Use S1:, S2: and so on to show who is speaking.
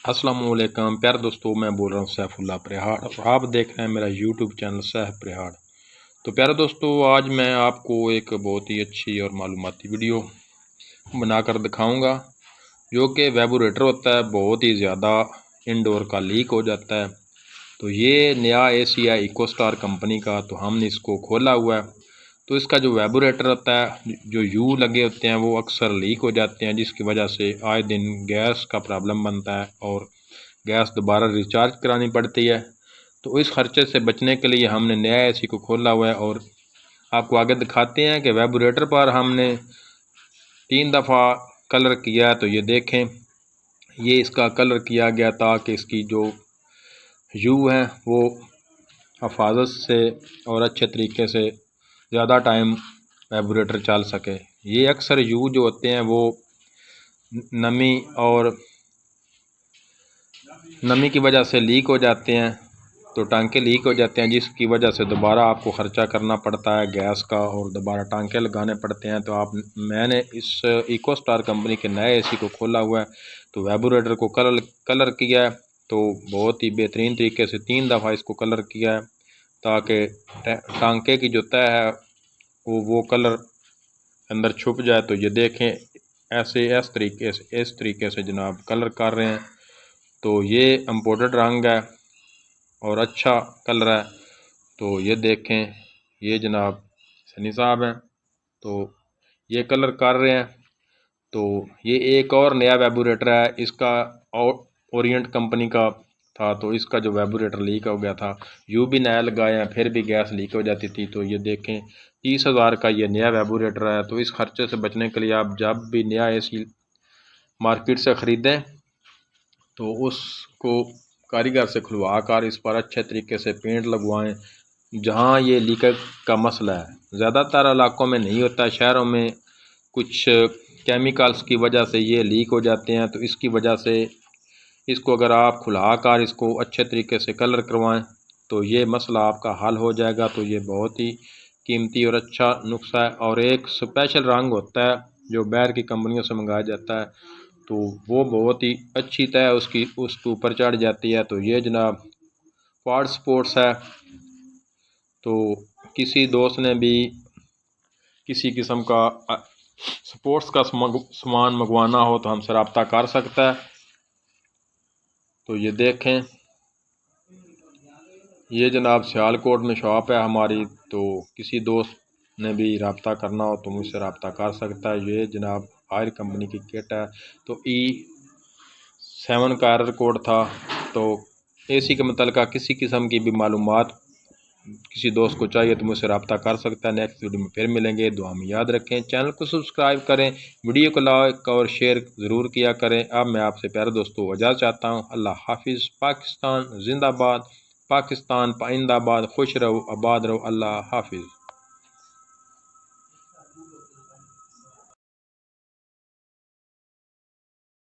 S1: अस्सलामुअलैकुम प्यारे दोस्तों, मैं बोल रहा हूँ सैफुल्लाह प्रहाड़ और आप देख रहे हैं मेरा यूट्यूब चैनल सैफ प्रहाड़। तो प्यारे दोस्तों, आज मैं आपको एक बहुत ही अच्छी और मालूमाती वीडियो बनाकर दिखाऊंगा। जो कि वेबोरेटर होता है, बहुत ही ज़्यादा इंडोर का लीक हो जाता है। तो ये नया एसी है इकोस्टार कंपनी का, तो हमने इसको खोला हुआ है। तो इसका जो वेबोरेटर होता है, जो यू लगे होते हैं, वो अक्सर लीक हो जाते हैं, जिसकी वजह से आए दिन गैस का प्रॉब्लम बनता है और गैस दोबारा रिचार्ज करानी पड़ती है। तो इस खर्चे से बचने के लिए हमने नया एसी को खोला हुआ है और आपको आगे दिखाते हैं कि वेबोरेटर पर हमने 3 दफ़ा कलर किया है। तो ये देखें, ये इसका कलर किया गया ताकि इसकी जो यू है वो हिफाजत से और अच्छे तरीके से ज़्यादा टाइम वेबोरेटर चल सके। ये अक्सर यू जो होते हैं वो नमी की वजह से लीक हो जाते हैं। तो टांके लीक हो जाते हैं, जिसकी वजह से दोबारा आपको ख़र्चा करना पड़ता है गैस का और दोबारा टांके लगाने पड़ते हैं। तो मैंने इस इकोस्टार कंपनी के नए एसी को खोला हुआ है, तो वेबोरेटर को कलर किया है। तो बहुत ही बेहतरीन तरीके से 3 दफ़ा इसको कलर किया है ताकि टांके की जो तय है वो कलर अंदर छुप जाए। तो ये देखें, इस तरीके से जनाब कलर कर रहे हैं। तो ये इम्पोर्टेड रंग है और अच्छा कलर है। तो ये देखें, ये जनाब सनी साहब हैं, तो ये कलर कर रहे हैं। तो ये एक और नया वेबोरेटर है, इसका ओरिएंट कंपनी का था। तो इसका जो वेबोरेटर लीक हो गया था, यू भी नया लगाए हैं, फिर भी गैस लीक हो जाती थी। तो ये देखें, 30,000 का ये नया वेबोरेटर है। तो इस खर्चे से बचने के लिए आप जब भी नया एसी मार्केट से ख़रीदें तो उसको कारीगर से खुलवा कर इस पर अच्छे तरीके से पेंट लगवाएं। जहां ये लीक का मसला है, ज़्यादातर इलाकों में नहीं होता, शहरों में कुछ केमिकल्स की वजह से ये लीक हो जाते हैं। तो इसकी वजह से इसको अगर आप खुला कर इसको अच्छे तरीके से कलर करवाएं तो ये मसला आपका हल हो जाएगा। तो ये बहुत ही कीमती और अच्छा नुस्खा है। और एक स्पेशल रंग होता है जो बाहर की कंपनियों से मंगाया जाता है, तो वो बहुत ही अच्छी तय उसके ऊपर चढ़ जाती है। तो ये जनाब क्वाड स्पोर्ट्स है। तो किसी दोस्त ने भी किसी किस्म का स्पोर्ट्स का सामान मंगवाना हो तो हमसे रब्ता कर सकता है। तो ये देखें, ये जनाब सियालकोट में शॉप है हमारी। तो किसी दोस्त ने भी रब्ता करना हो तो मुझसे रब्ता कर सकता है। ये जनाब हायर कंपनी की किट है। तो E7 का एरर कोड था। तो एसी के मतलब किसी किस्म की भी मालूमात किसी दोस्त को चाहिए तो मुझसे रब्ता कर सकता है। नेक्स्ट वीडियो में फिर मिलेंगे। दुआ में याद रखें, चैनल को सब्सक्राइब करें, वीडियो को लाइक और शेयर ज़रूर किया करें। अब मैं आपसे प्यारे दोस्तों इजाज़त चाहता हूँ। अल्लाह हाफिज़। पाकिस्तान जिंदाबाद, पाकिस्तान पाइंदाबाद। खुश रहो, आबाद रहो। अल्लाह हाफिज़।